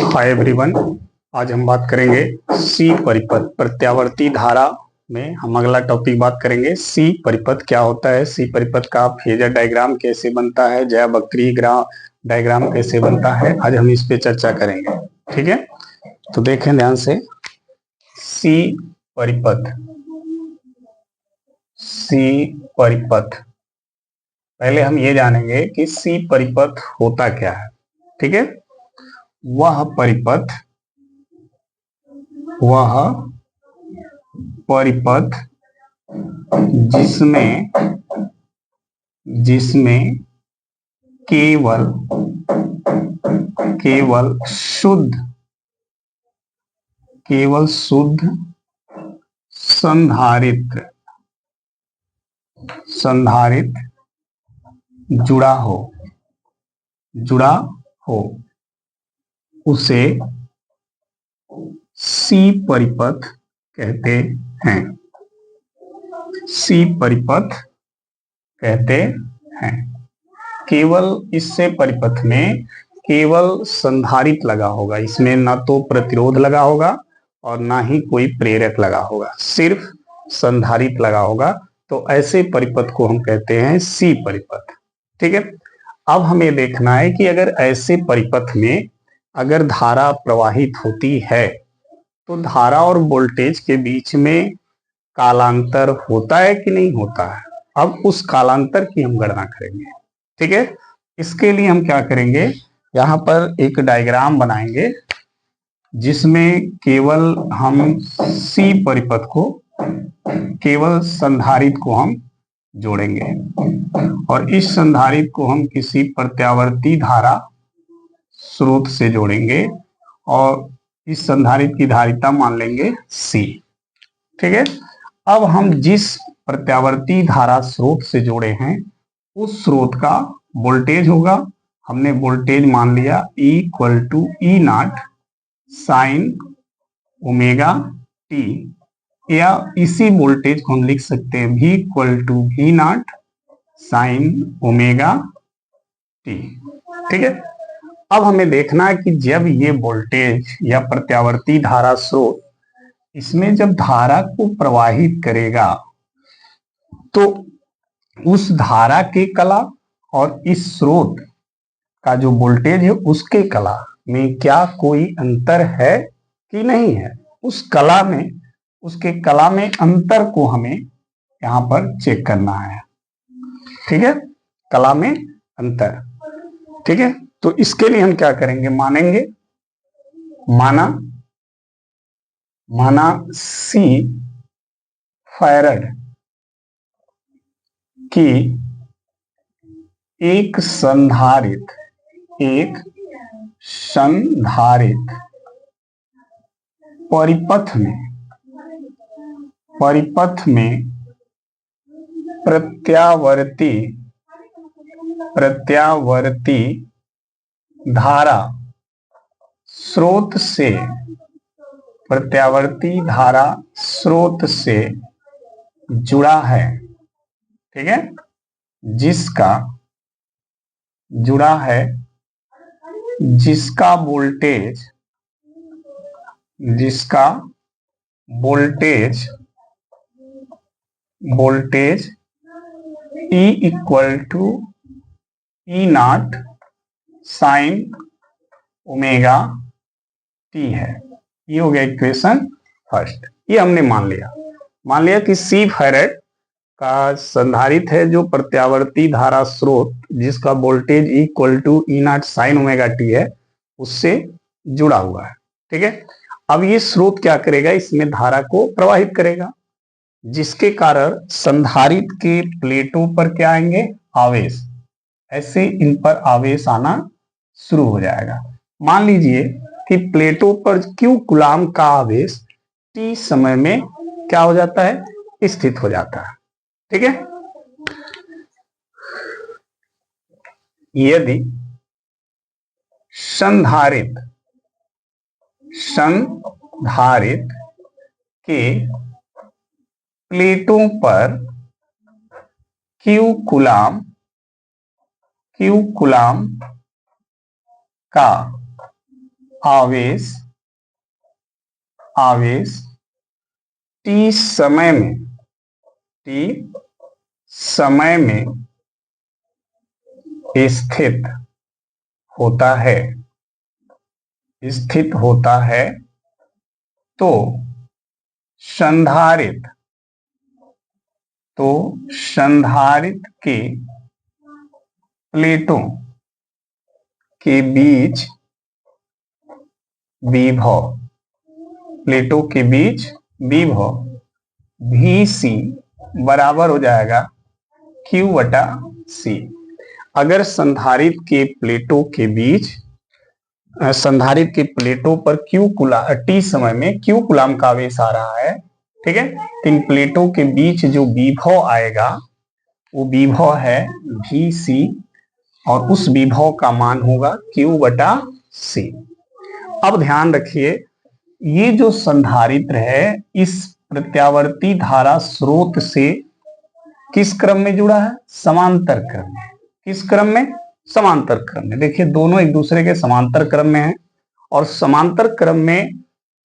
Hi everyone, आज हम बात करेंगे सी परिपथ प्रत्यावर्ती धारा में। हम अगला टॉपिक बात करेंगे सी परिपथ क्या होता है, सी परिपथ का फेजर डायग्राम कैसे बनता है, ज्यावक्रीय डायग्राम कैसे बनता है। आज हम इस पे चर्चा करेंगे, ठीक है। तो देखें ध्यान से, सी परिपथ। सी परिपथ पहले हम ये जानेंगे कि सी परिपथ होता क्या है, ठीक है। वह परिपथ जिसमें केवल शुद्ध संधारित्र जुड़ा हो उसे सी परिपथ कहते हैं। सी परिपथ कहते हैं। केवल इससे परिपथ में केवल संधारित्र लगा होगा, इसमें ना तो प्रतिरोध लगा होगा और ना ही कोई प्रेरक लगा होगा, सिर्फ संधारित्र लगा होगा। तो ऐसे परिपथ को हम कहते हैं सी परिपथ, ठीक है। अब हमें देखना है कि अगर ऐसे परिपथ में अगर धारा प्रवाहित होती है तो धारा और वोल्टेज के बीच में कालांतर होता है कि नहीं होता है। अब उस कालांतर की हम गणना करेंगे, ठीक है। इसके लिए हम क्या करेंगे, यहाँ पर एक डायग्राम बनाएंगे जिसमें केवल हम सी परिपथ को, केवल संधारित्र को हम जोड़ेंगे और इस संधारित्र को हम किसी प्रत्यावर्ती धारा स्रोत से जोड़ेंगे और इस संधारित्र की धारिता मान लेंगे सी, ठीक है। अब हम जिस प्रत्यावर्ती धारा स्रोत से जोड़े हैं उस स्रोत का वोल्टेज होगा, हमने वोल्टेज मान लिया E equal to E nought sine omega t, या इसी वोल्टेज को हम लिख सकते हैं V equal to V nought sine omega t, ठीक है। अब हमें देखना है कि जब ये वोल्टेज या प्रत्यावर्ती धारा स्रोत इसमें जब धारा को प्रवाहित करेगा तो उस धारा के कला और इस स्रोत का जो वोल्टेज है उसके कला में क्या कोई अंतर है कि नहीं है। उस कला में, उसके कला में अंतर को हमें यहां पर चेक करना है, ठीक है। कला में अंतर, ठीक है। तो इसके लिए हम क्या करेंगे, माना सी फैरड की एक संधारित्र परिपथ में प्रत्यावर्ती धारा स्रोत से जुड़ा है, ठीक है। जिसका voltage E equal to E nought sine omega t है। ये हो गया इक्वेशन फर्स्ट। ये हमने मान लिया कि सी फैरेड का संधारित्र है जो प्रत्यावर्ती धारा स्रोत जिसका voltage equal to E nought sine omega t है उससे जुड़ा हुआ है, ठीक है। अब ये स्रोत क्या करेगा, इसमें धारा को प्रवाहित करेगा जिसके कारण संधारित्र के प्लेटों पर क्या आएंगे, आवेश। ऐसे इन पर आवेश आना शुरू हो जाएगा। मान लीजिए कि प्लेटों पर Q कूलाम का आवेश T समय में क्या हो जाता है, स्थित हो जाता है, ठीक है। यदि संधारित्र के प्लेटों पर Q कूलाम क्यू कूलाम का आवेश टी समय में स्थित होता है तो संधारित्र के प्लेटों के बीच विभव VC बराबर हो जाएगा Q/C। अगर संधारित्र के प्लेटों पर टी समय में क्यू कूलाम का आवेश आ रहा है, ठीक है। तो इन प्लेटों के बीच जो विभव आएगा वो विभव है VC और उस विभव का मान होगा Q/C। अब ध्यान रखिए, ये जो संधारित्र है इस प्रत्यावर्ती धारा स्रोत से किस क्रम में जुड़ा है? समांतर क्रम में। किस क्रम में? समांतर क्रम में। देखिए दोनों एक दूसरे के समांतर क्रम में है और समांतर क्रम में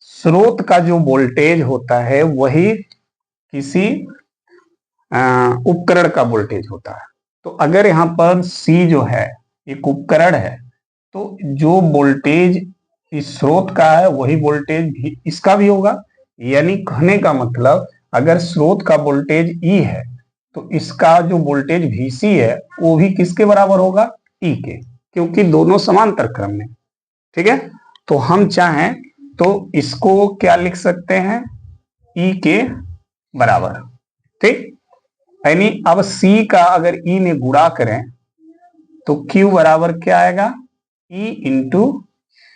स्रोत का जो वोल्टेज होता है वही किसी उपकरण का वोल्टेज होता है। तो अगर यहाँ पर C जो है एक उपकरण है तो जो वोल्टेज इस स्रोत का है वही वोल्टेज भी इसका भी होगा। यानी कहने का मतलब अगर स्रोत का वोल्टेज E है तो इसका जो वोल्टेज VC है वो भी किसके बराबर होगा? E के, क्योंकि दोनों समांतर क्रम में, ठीक है। तो हम चाहें तो इसको क्या लिख सकते हैं? E के बराबर, ठीक। यानी अब C का अगर E में गुणा करें तो Q बराबर क्या आएगा? E इंटू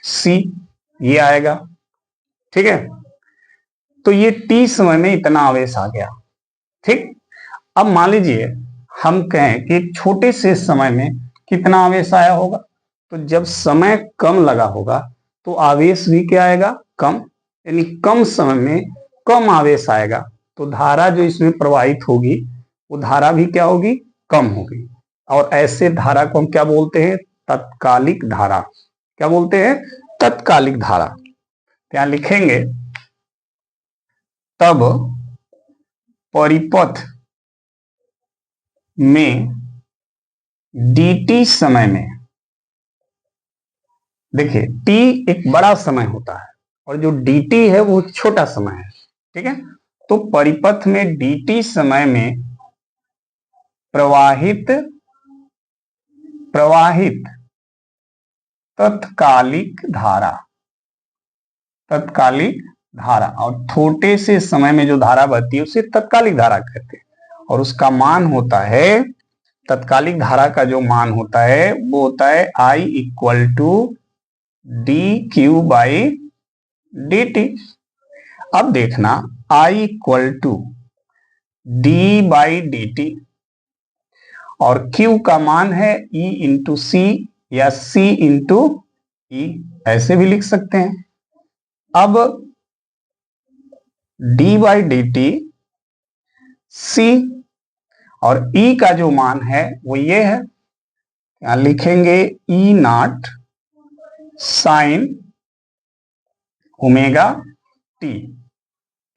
C ये आएगा, ठीक है। तो ये T समय में इतना आवेश आ गया, ठीक। अब मान लीजिए हम कहें कि एक छोटे से समय में कितना आवेश आया होगा, तो जब समय कम लगा होगा तो आवेश भी क्या आएगा? कम। यानी कम समय में कम आवेश आएगा तो धारा जो इसमें प्रवाहित होगी वो धारा भी क्या होगी? कम होगी। और ऐसे धारा को हम क्या बोलते हैं? तत्कालिक धारा। क्या बोलते हैं? तत्कालिक धारा। यहाँ लिखेंगे तब परिपथ में dt समय में, देखिए t एक बड़ा समय होता है और जो dt है वो छोटा समय है, ठीक है। तो परिपथ में dt समय में प्रवाहित तत्कालिक धारा और छोटे से समय में जो धारा बहती है उसे तत्कालिक धारा कहते हैं। और उसका मान होता है, तत्कालिक धारा का जो मान होता है वो होता है I इक्वल टू dQ/dt। अब देखना I इक्वल टू d/dt और Q का मान है E इंटू C या C इंटू E, ऐसे भी लिख सकते हैं। अब d/dt C और E का जो मान है वो ये है, यहां लिखेंगे E0 साइन ओमेगा t।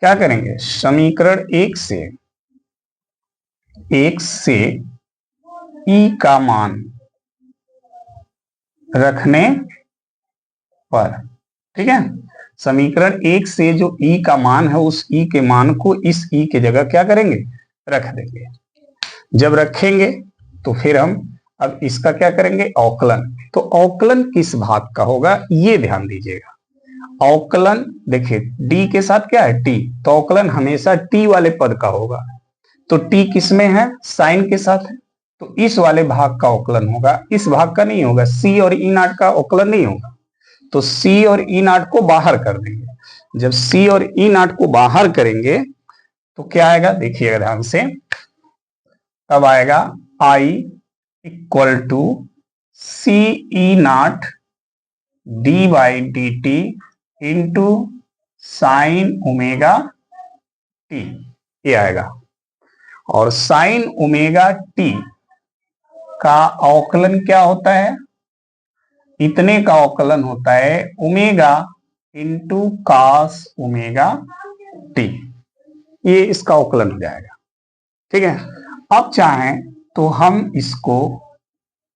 क्या करेंगे? समीकरण एक से E का मान रखने पर, ठीक है। समीकरण एक से जो E का मान है उस E के मान को इस E के जगह क्या करेंगे? रख देंगे। जब रखेंगे तो फिर हम अब इसका क्या करेंगे? अवकलन। तो अवकलन किस भाग का होगा ये ध्यान दीजिएगा। अवकलन देखिए d के साथ क्या है? t, तो अवकलन हमेशा t वाले पद का होगा। तो t किस में है? साइन के साथ है, तो इस वाले भाग का अवकलन होगा, इस भाग का नहीं होगा। c और E0 का अवकलन नहीं होगा, तो c और E0 को बाहर कर देंगे। जब c और E0 को बाहर करेंगे तो क्या आएगा? देखिएगा ध्यान से, तब आएगा I equal to CE0 d/dt into sine omega t, ये आएगा। और साइन ओमेगा टी का अवकलन क्या होता है? इतने का अवकलन होता है omega into cos omega t. ये इसका अवकलन हो जाएगा। ठीक है, अब चाहें तो हम इसको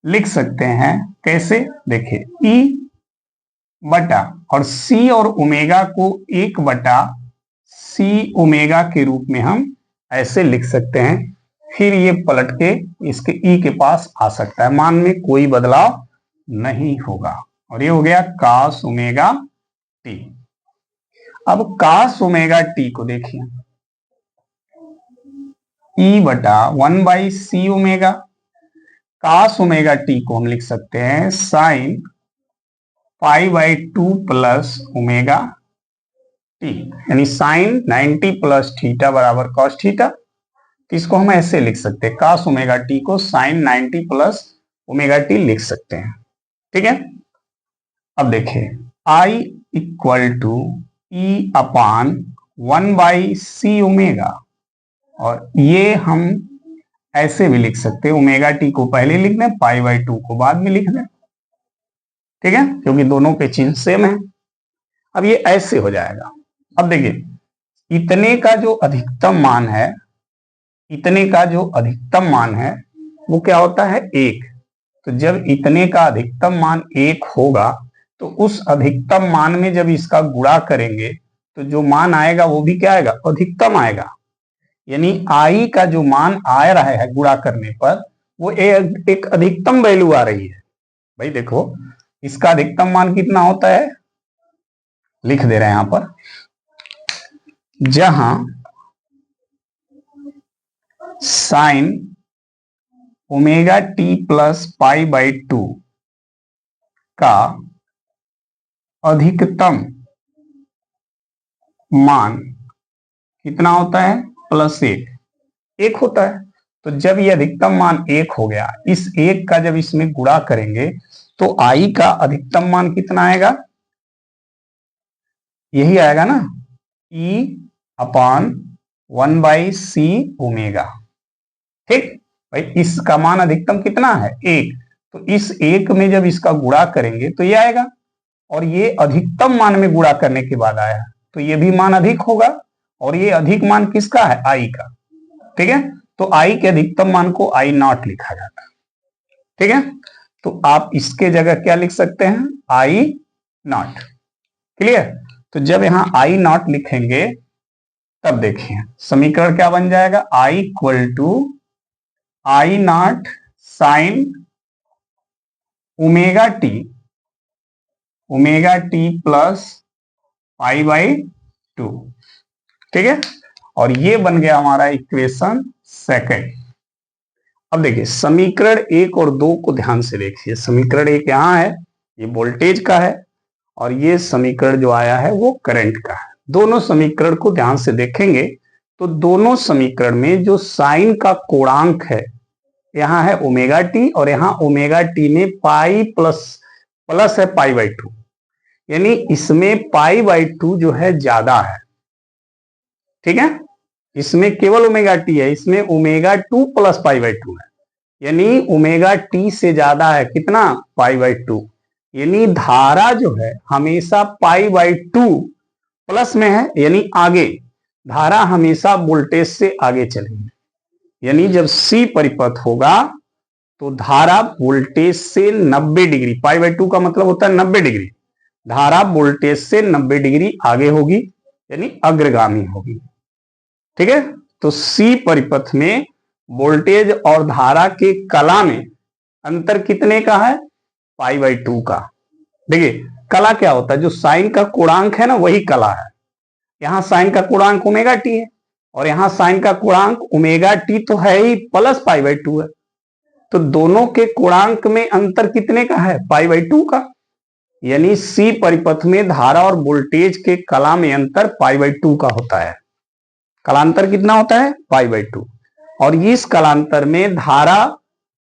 लिख सकते हैं कैसे? देखिए, ई बटा और सी और ओमेगा को एक बटा सी ओमेगा के रूप में हम ऐसे लिख सकते हैं। फिर ये पलट के इसके ई के पास आ सकता है, मान में कोई बदलाव नहीं होगा। और ये हो गया कॉस ओमेगा टी। अब कॉस ओमेगा टी को देखिए, ई बटा 1/c omega. Cos omega t को हम लिख सकते हैं साइन π/2 प्लस ओमेगा टी, यानी साइन 90 प्लस थीटा बराबर कॉस थीटा। इसको हम ऐसे लिख सकते हैं, कॉस ओमेगा टी को साइन 90 प्लस ओमेगा टी लिख सकते हैं। ठीक है, अब देखिए I equal to E upon 1/c omega, और ये हम ऐसे भी लिख सकते हैं, ओमेगा टी को पहले लिख दें, π/2 को बाद में लिख दें। ठीक है, क्योंकि दोनों के चिन्ह सेम है। अब ये ऐसे हो जाएगा। अब देखिए, इतने का जो अधिकतम मान है, इतने का जो अधिकतम मान है वो क्या होता है? 1। तो जब इतने का अधिकतम मान 1 होगा तो उस अधिकतम मान में जब इसका गुणा करेंगे तो जो मान आएगा वो भी क्या आएगा? अधिकतम आएगा। यानी आई का जो मान आ रहा है गुणा करने पर वो एक अधिकतम वैल्यू आ रही है। भाई देखो, इसका अधिकतम मान कितना होता है, लिख दे रहे हैं यहां पर, जहां साइन ओमेगा टी प्लस π/2 का अधिकतम मान कितना होता है? +1 1 होता है। तो जब ये अधिकतम मान 1 हो गया, इस 1 का जब इसमें गुणा करेंगे तो आई का अधिकतम मान कितना आएगा? यही आएगा ना, ई अपान 1/c ओमेगा। ठीक भाई, इसका मान अधिकतम कितना है? 1। तो इस 1 में जब इसका गुणा करेंगे तो ये आएगा, और ये अधिकतम मान में गुणा करने के बाद आया तो ये भी मान अधिक होगा, और ये अधिक मान किसका है? आई का। ठीक है, तो आई के अधिकतम मान को आई नॉट लिखा जाता है। ठीक है, तो आप इसके जगह क्या लिख सकते हैं? आई नॉट। क्लियर? तो जब यहां आई नॉट लिखेंगे तब देखिए समीकरण क्या बन जाएगा? I equal to I not sine omega T plus π/2। ठीक है, और ये बन गया हमारा इक्वेशन सेकंड। अब देखिए समीकरण 1 और 2 को ध्यान से देखिए। समीकरण 1 यहां है, ये वोल्टेज का है, और ये समीकरण जो आया है वो करंट का है। दोनों समीकरण को ध्यान से देखेंगे तो दोनों समीकरण में जो साइन का कोणांक है, यहाँ है ओमेगा टी, और यहाँ ओमेगा टी में पाई प्लस है π/2, यानी इसमें π/2 जो है ज्यादा है। ठीक है, इसमें केवल ओमेगा टी है, इसमें ओमेगा 2 प्लस π/2 है, यानी ओमेगा टी से ज्यादा है कितना? π/2। यानी धारा जो है हमेशा π/2 प्लस में है, यानी आगे धारा हमेशा वोल्टेज से आगे चलेगी। यानी जब C परिपथ होगा तो धारा वोल्टेज से 90 डिग्री, π/2 का मतलब होता है 90 डिग्री, धारा वोल्टेज से 90 डिग्री आगे होगी, यानी अग्रगामी होगी। ठीक है, तो C परिपथ में वोल्टेज और धारा के कला में अंतर कितने का है? π/2 का। देखिए कला क्या होता है? जो साइन का कोणांक है ना, वही कला है। यहां साइन का कोणांक ओमेगा टी है, और यहां साइन का कोणांक ओमेगा टी तो है ही, प्लस π/2 है। तो दोनों के कोणांक में अंतर कितने का है? π/2 का। यानी C परिपथ में धारा और वोल्टेज के कला में अंतर π/2 का होता है। कलांतर कितना होता है? π/2। और इस कलांतर में धारा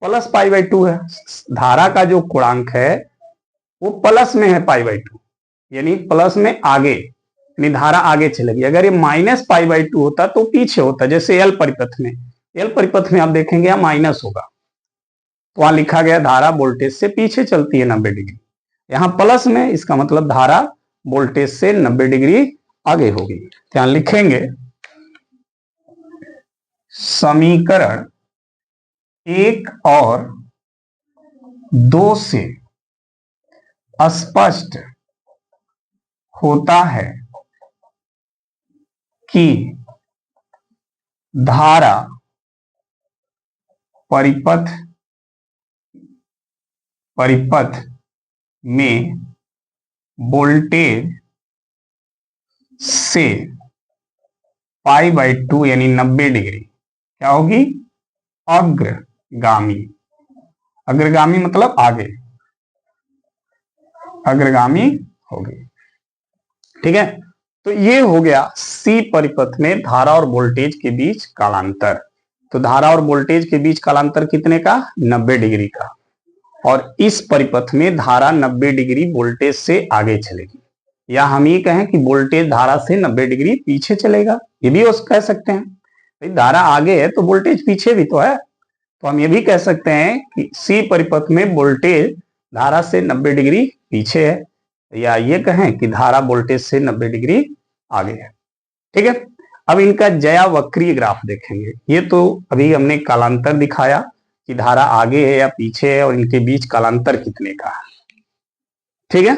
प्लस π/2 है। धारा का जो कोणांक है वो प्लस में है π/2, यानी प्लस में आगे, यानी धारा आगे चलेगी। अगर ये माइनस π/2 होता तो पीछे होता, जैसे एल परिपथ में। एल परिपथ में आप देखेंगे यहाँ माइनस होगा, तो वहां लिखा गया धारा वोल्टेज से पीछे चलती है 90 डिग्री। यहां प्लस में, इसका मतलब धारा वोल्टेज से 90 डिग्री आगे होगी। यहां लिखेंगे समीकरण 1 और 2 से स्पष्ट होता है कि धारा परिपथ में वोल्टेज से π/2 यानी 90 डिग्री क्या होगी? अग्रगामी। अग्रगामी मतलब आगे, अग्रगामी होगी। ठीक है, तो ये हो गया सी परिपथ में धारा और वोल्टेज के बीच कालांतर। तो धारा और वोल्टेज के बीच कालांतर कितने का? 90 डिग्री का। और इस परिपथ में धारा 90 डिग्री वोल्टेज से आगे चलेगी, या हम ये कहें कि वोल्टेज धारा से 90 डिग्री पीछे चलेगा, ये भी कह सकते हैं। भाई धारा आगे है तो वोल्टेज पीछे भी तो है, तो हम ये भी कह सकते हैं कि सी परिपथ में वोल्टेज धारा से 90 डिग्री पीछे है, या ये कहें कि धारा वोल्टेज से 90 डिग्री आगे है। ठीक है, अब इनका ज्यावक्रीय ग्राफ देखेंगे। ये तो अभी हमने कालांतर दिखाया कि धारा आगे है या पीछे है और इनके बीच कालांतर कितने का है। ठीक है,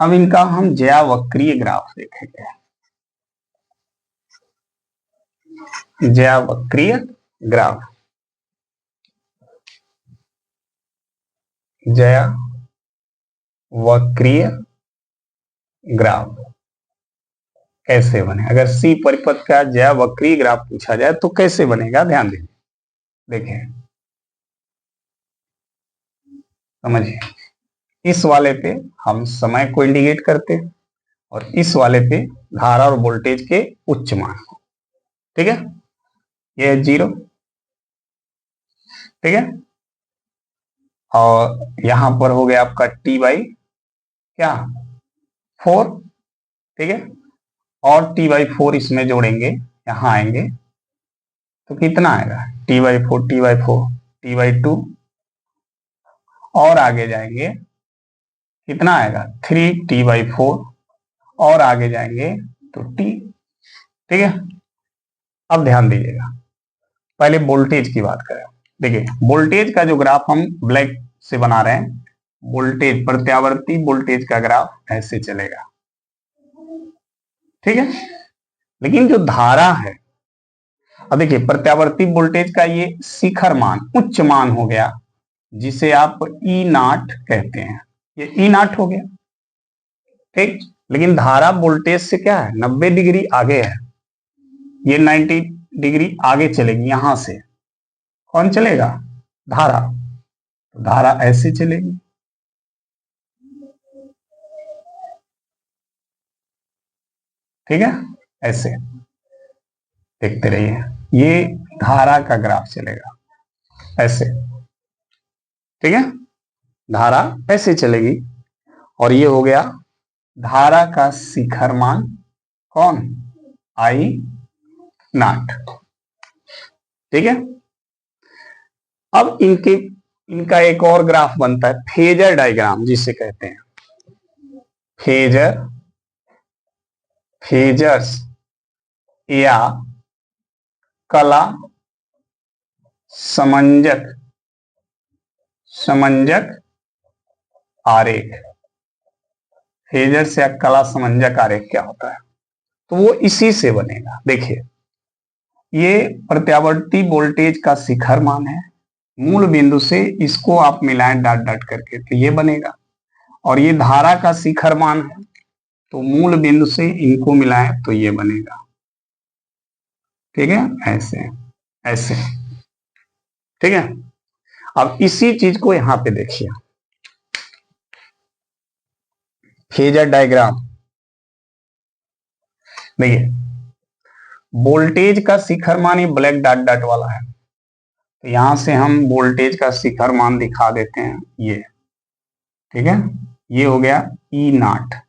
अब इनका हम ज्यावक्रीय ग्राफ देखेंगे। ज्यावक्रीय ग्राफ, ज्यावक्रीय ग्राफ कैसे बने? अगर सी परिपथ का ज्यावक्रीय ग्राफ पूछा जाए तो कैसे बनेगा? ध्यान दीजिए, देखें, समझिए। इस वाले पे हम समय को इंडिकेट करते हैं और इस वाले पे धारा और वोल्टेज के उच्च मान को। ठीक है, ये है 0। ठीक है, और यहां पर हो गया आपका T/क्या 4। ठीक है, और T/4 इसमें जोड़ेंगे, यहां आएंगे तो कितना आएगा? T/4 T/2, और आगे जाएंगे कितना आएगा? 3T/4, और आगे जाएंगे तो T। ठीक है, अब ध्यान दीजिएगा, पहले वोल्टेज की बात करें। देखिए, वोल्टेज का जो ग्राफ हम ब्लैक से बना रहे हैं, वोल्टेज प्रत्यावर्ती वोल्टेज का ग्राफ ऐसे चलेगा। ठीक है, लेकिन जो धारा है, अब देखिए प्रत्यावर्ती वोल्टेज का ये शिखर मान, उच्च मान हो गया, जिसे आप E0 कहते हैं, ये E0 हो गया। ठीक, लेकिन धारा वोल्टेज से क्या है? 90 डिग्री आगे है, ये 90 डिग्री आगे चलेगी। यहां से कौन चलेगा? धारा। तो धारा ऐसे चलेगी। ठीक है, ऐसे देखते रहिए, ये धारा का ग्राफ चलेगा ऐसे। ठीक है, धारा ऐसे चलेगी, और ये हो गया धारा का शिखर मान, कौन? I0। ठीक है, अब इनका एक और ग्राफ बनता है, फेजर डायग्राम जिसे कहते हैं। फेजर्स या कला समंजक आरेख। फेजर्स या कला समंजक आरेख क्या होता है? तो वो इसी से बनेगा। देखिए, ये प्रत्यावर्ती वोल्टेज का शिखर मान है, मूल बिंदु से इसको आप मिलाएं डॉट डॉट करके तो ये बनेगा, और ये धारा का शिखर मान है, तो मूल बिंदु से इनको मिलाएं तो ये बनेगा। ठीक है, ऐसे ऐसे। ठीक है, अब इसी चीज को यहां पे देखिए, फेजर डायग्राम। देखिए, वोल्टेज का शिखर मान ये ब्लैक डॉट डॉट वाला है, तो यहां से हम वोल्टेज का शिखर मान दिखा देते हैं ये। ठीक है, ये हो गया E0।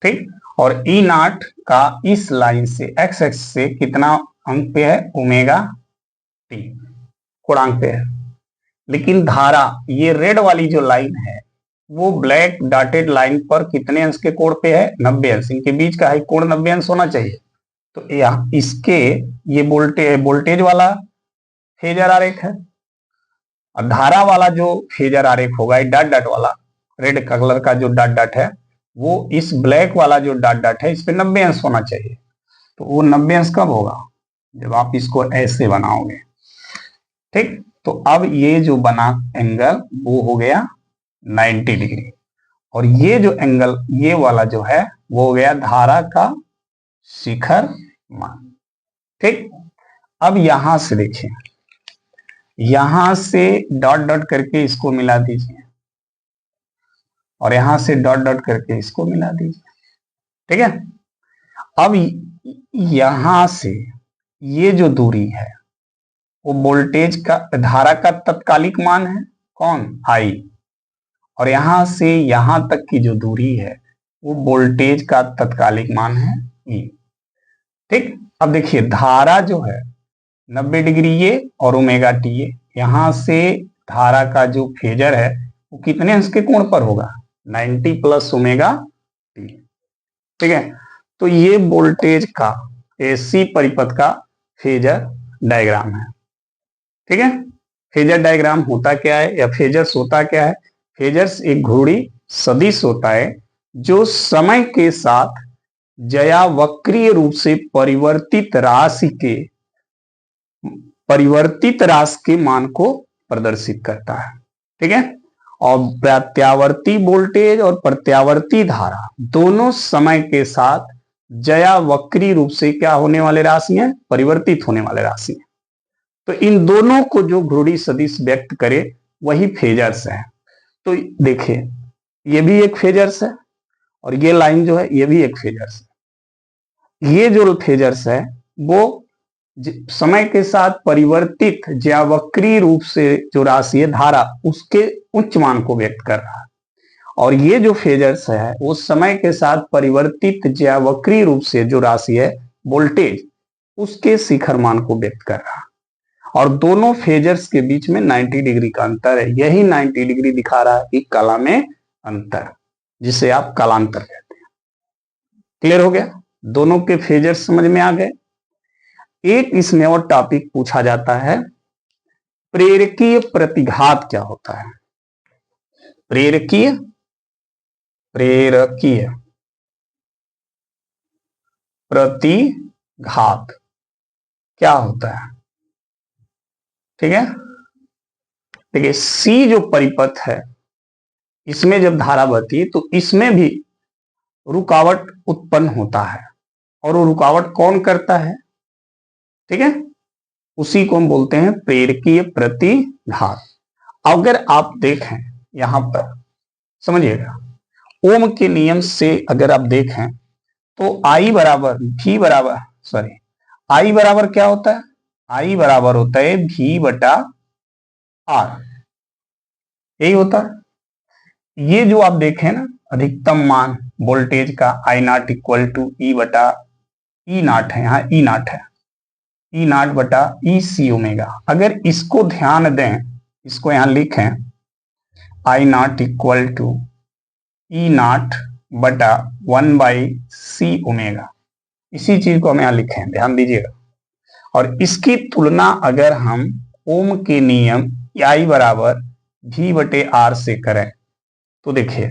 ठीक, और ई नॉट का इस लाइन से एक्स एक्स से कितना अंक पे है, ओमेगा टी कोणांक पे है। लेकिन धारा, ये रेड वाली जो लाइन है वो ब्लैक डॉटेड लाइन पर कितने अंश के कोण पे है, 90 अंश। इनके बीच का कोण 90 अंश होना चाहिए। तो यहाँ इसके ये वोल्टेज वाला फेजर आरेख है, और धारा वाला जो फेजर आरेख होगा, डॉट डॉट वाला रेड कलर का जो डॉट डॉट है, वो इस ब्लैक वाला जो डॉट डॉट है इस पे 90 अंश होना चाहिए। तो वो 90 अंश कब होगा, जब आप इसको ऐसे बनाओगे। ठीक, तो अब ये जो बना एंगल वो हो गया 90 डिग्री, और ये जो एंगल ये वाला जो है वो हो गया धारा का शिखर मान। ठीक, अब यहां से देखिए, यहां से डॉट डॉट करके इसको मिला दीजिए, और यहां से डॉट डॉट करके इसको मिला दीजिए। ठीक है, अब यहां से ये जो दूरी है वो वोल्टेज का, धारा का तत्कालिक मान है कौन, आई, और यहां से यहां तक की जो दूरी है वो वोल्टेज का तत्कालिक मान है ई। ठीक, अब देखिए धारा जो है 90 डिग्री ये और ओमेगा टी ये, यहां से धारा का जो फेजर है वो कितने अंश के कोण पर होगा, 90 प्लस ओमेगा टी। ठीक है, तो ये वोल्टेज का एसी परिपथ का फेजर डायग्राम है। ठीक है, फेजर डायग्राम होता क्या है या फेजर्स होता क्या है, फेजर्स एक घुड़ी सदिश होता है जो समय के साथ ज्यावक्रीय रूप से परिवर्तित राशि के मान को प्रदर्शित करता है। ठीक है, और प्रत्यावर्ती वोल्टेज और प्रत्यावर्ती धारा दोनों समय के साथ ज्यावक्रीय रूप से क्या होने वाले राशि हैं, परिवर्तित होने वाले राशि हैं। तो इन दोनों को जो घुड़ी सदिश व्यक्त करे वही फेजर्स है। तो देखिए ये भी एक फेजर्स है, और ये लाइन जो है ये भी एक फेजर्स है। ये जो फेजर्स है वो समय के साथ परिवर्तित ज्यावक्रीय रूप से जो राशि है धारा, उसके उच्च मान को व्यक्त कर रहा है, और ये जो फेजर्स है वो समय के साथ परिवर्तित ज्यावक्रीय रूप से जो राशि है वोल्टेज, उसके शिखर मान को व्यक्त कर रहा है। और दोनों फेजर्स के बीच में 90 डिग्री का अंतर है, यही 90 डिग्री दिखा रहा है कि कला में अंतर, जिसे आप कालांतर कहते हैं। क्लियर हो गया, दोनों के फेजर्स समझ में आ गए। एक इसमें और टॉपिक पूछा जाता है, प्रेरकीय प्रतिघात क्या होता है। प्रेरकीय प्रतिघात क्या होता है। ठीक है, देखिए सी जो परिपथ है इसमें जब धारा बहती है तो इसमें भी रुकावट उत्पन्न होता है, और वो रुकावट कौन करता है, ठीक है, उसी को हम बोलते हैं प्रेरकीय प्रतिघात। अगर आप देखें यहां पर समझिएगा, ओम के नियम से अगर आप देखें तो आई बराबर भी बराबर सॉरी आई बराबर क्या होता है, आई बराबर होता है भी बटा आर, यही होता है। ये जो आप देखें ना अधिकतम मान वोल्टेज का आई नॉट इक्वल टू ई बटा ई नॉट है, यहाँ ई नॉट है, ई नॉट बटा ई सी ओमेगा। अगर इसको ध्यान दें, इसको यहां लिखें, I not equal to E not बटा 1/c ओमेगा, इसी चीज को हम यहां लिखें, ध्यान दीजिएगा। और इसकी तुलना अगर हम ओम के नियम आई बराबर भी बटे आर से करें तो देखिए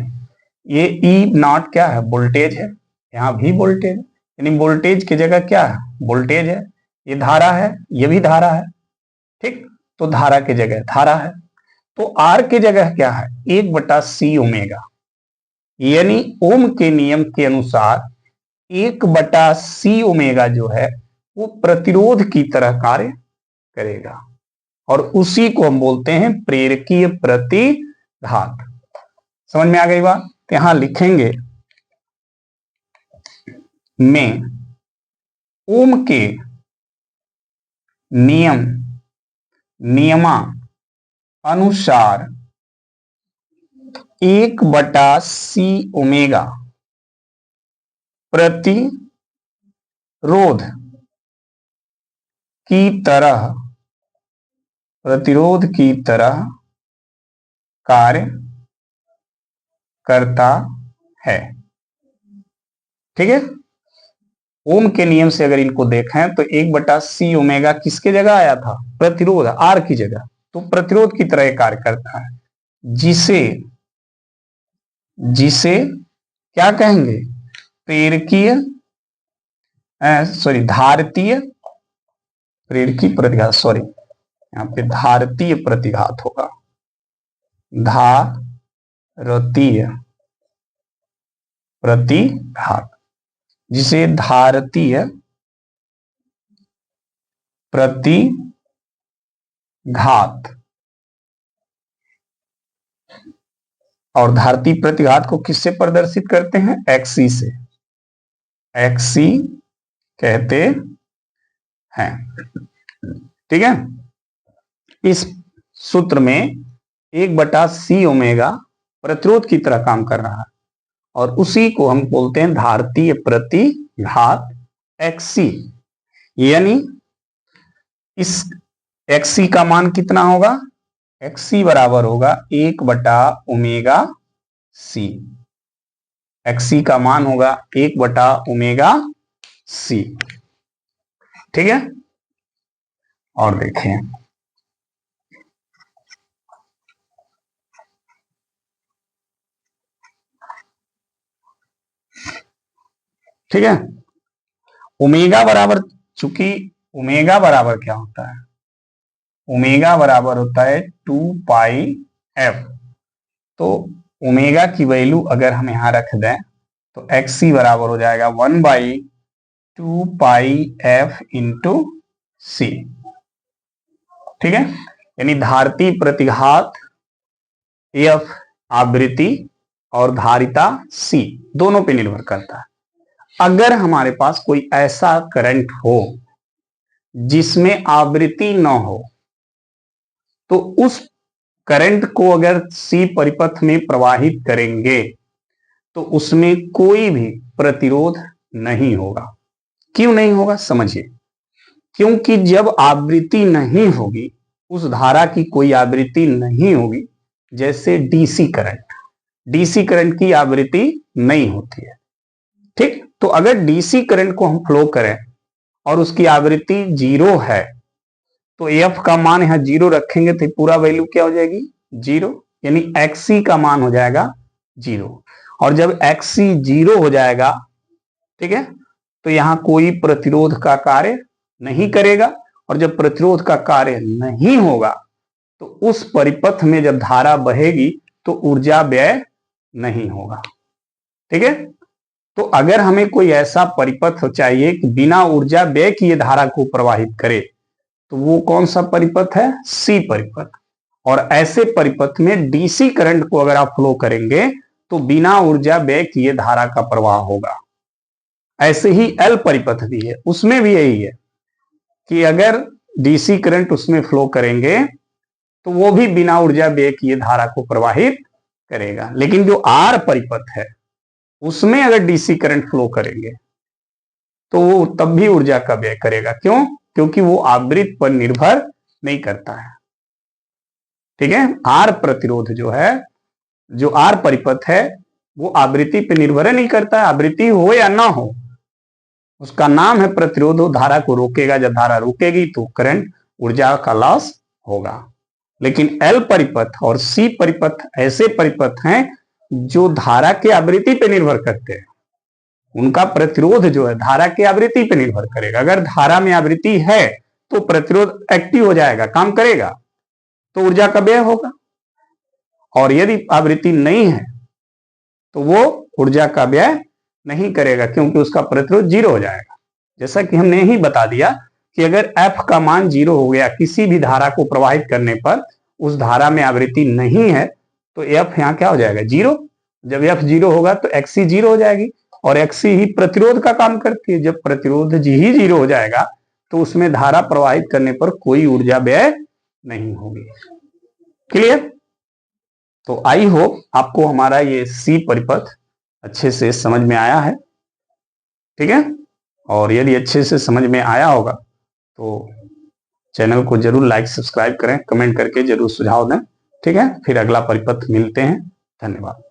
ये ई नॉट क्या है, वोल्टेज है, यहाँ भी वोल्टेज, यानी वोल्टेज की जगह क्या है, वोल्टेज है, ये धारा है, ये भी धारा है। ठीक, तो धारा की जगह धारा है, तो आर की जगह क्या है, 1/c ओमेगा, यानी ओम के नियम के अनुसार 1/c ओमेगा जो है वो प्रतिरोध की तरह कार्य करेगा, और उसी को हम बोलते हैं प्रेरकीय प्रतिघात। समझ में आ गई बात, तो यहां लिखेंगे में ओम के नियमा अनुसार 1/c ओमेगा प्रतिरोध की तरह प्रतिरोध की तरह कार्य करता है। ठीक है, ओम के नियम से अगर इनको देखें तो 1/c ओमेगा किसके जगह आया था? प्रतिरोध, आर की जगह। तो प्रतिरोध की तरह कार्य करता है, जिसे जिसे क्या कहेंगे? प्रेरकीय धारतीय प्रेरकीय प्रतिघात, यहाँ पे धारतीय प्रतिघात होगा, धारतीय प्रतिघात, जिसे धारतीय प्रतिघात, और धारतीय प्रतिघात को किससे प्रदर्शित करते हैं? एक्सी से, एक्सी कहते हैं। ठीक है, इस सूत्र में 1/c ओमेगा प्रतिरोध की तरह काम कर रहा है, और उसी को हम बोलते हैं धारतीय प्रतिघात एक्सी। यानी इस एक्सी का मान कितना होगा? एक्सी बराबर होगा 1/ओमेगा c। एक्सी का मान होगा 1/ओमेगा c। ठीक है, और देखें, ठीक है, ओमेगा बराबर, चूंकि ओमेगा बराबर क्या होता है? ओमेगा बराबर होता है 2πf। तो ओमेगा की वैल्यू अगर हम यहां रख दें तो एक्सी बराबर हो जाएगा 1/2πf इंटू सी। ठीक है, यानी धारतीय प्रतिघात एफ आवृत्ति और धारिता सी दोनों पे निर्भर करता है। अगर हमारे पास कोई ऐसा करंट हो जिसमें आवृत्ति न हो, तो उस करंट को अगर सी परिपथ में प्रवाहित करेंगे तो उसमें कोई भी प्रतिरोध नहीं होगा। क्यों नहीं होगा? समझिए, क्योंकि जब आवृत्ति नहीं होगी, उस धारा की कोई आवृत्ति नहीं होगी, जैसे डीसी करंट की आवृत्ति नहीं होती है। ठीक, तो अगर डीसी करंट को हम फ्लो करें और उसकी आवृत्ति 0 है, तो एफ का मान यहां 0 रखेंगे तो पूरा वैल्यू क्या हो जाएगी? 0, यानी एक्सी का मान हो जाएगा 0। और जब एक्सी 0 हो जाएगा, ठीक है, तो यहां कोई प्रतिरोध का कार्य नहीं करेगा, और जब प्रतिरोध का कार्य नहीं होगा तो उस परिपथ में जब धारा बहेगी तो ऊर्जा व्यय नहीं होगा। ठीक है, तो अगर हमें कोई ऐसा परिपथ चाहिए कि बिना ऊर्जा व्यय किए धारा को प्रवाहित करे, तो वो कौन सा परिपथ है? सी परिपथ। और ऐसे परिपथ में डीसी करंट को अगर आप फ्लो करेंगे तो बिना ऊर्जा व्यय किए धारा का प्रवाह होगा। ऐसे ही एल परिपथ भी है, उसमें भी यही है कि अगर डीसी करंट उसमें फ्लो करेंगे तो वो भी बिना ऊर्जा व्यय किए धारा को प्रवाहित करेगा। लेकिन जो आर परिपथ है उसमें अगर डीसी करंट फ्लो करेंगे तो वो तब भी ऊर्जा का व्यय करेगा। क्यों? क्योंकि वो आवृत्ति पर निर्भर नहीं करता है। ठीक है, आर प्रतिरोध जो है, जो आर परिपथ है, वो आवृत्ति पर निर्भर नहीं करता है। आवृत्ति हो या ना हो, उसका नाम है प्रतिरोध। वो धारा को रोकेगा, जब धारा रुकेगी तो करंट, ऊर्जा का लॉस होगा। लेकिन एल परिपथ और सी परिपथ ऐसे परिपथ हैं जो धारा के आवृत्ति पर निर्भर करते हैं। उनका प्रतिरोध जो है धारा की आवृत्ति पर निर्भर करेगा। अगर धारा में आवृत्ति है तो प्रतिरोध एक्टिव हो जाएगा, काम करेगा, तो ऊर्जा का व्यय होगा। और यदि आवृत्ति नहीं है तो वो ऊर्जा का व्यय नहीं करेगा, क्योंकि उसका प्रतिरोध 0 हो जाएगा। जैसा कि हमने ही बता दिया कि अगर एफ का मान 0 हो गया किसी भी धारा को प्रवाहित करने पर, उस धारा में आवृत्ति नहीं है, तो एफ यहां क्या हो जाएगा? 0। जब एफ 0 होगा तो एक्सी 0 हो जाएगी, और एक्सी ही प्रतिरोध का काम करती है। जब प्रतिरोध जी ही 0 हो जाएगा तो उसमें धारा प्रवाहित करने पर कोई ऊर्जा व्यय नहीं होगी। क्लियर? तो आई होप आपको हमारा ये सी परिपथ अच्छे से समझ में आया है। ठीक है। और यदि अच्छे से समझ में आया होगा तो चैनल को जरूर लाइक सब्सक्राइब करें, कमेंट करके जरूर सुझाव दें। ठीक है, फिर अगला परिपथ मिलते हैं। धन्यवाद।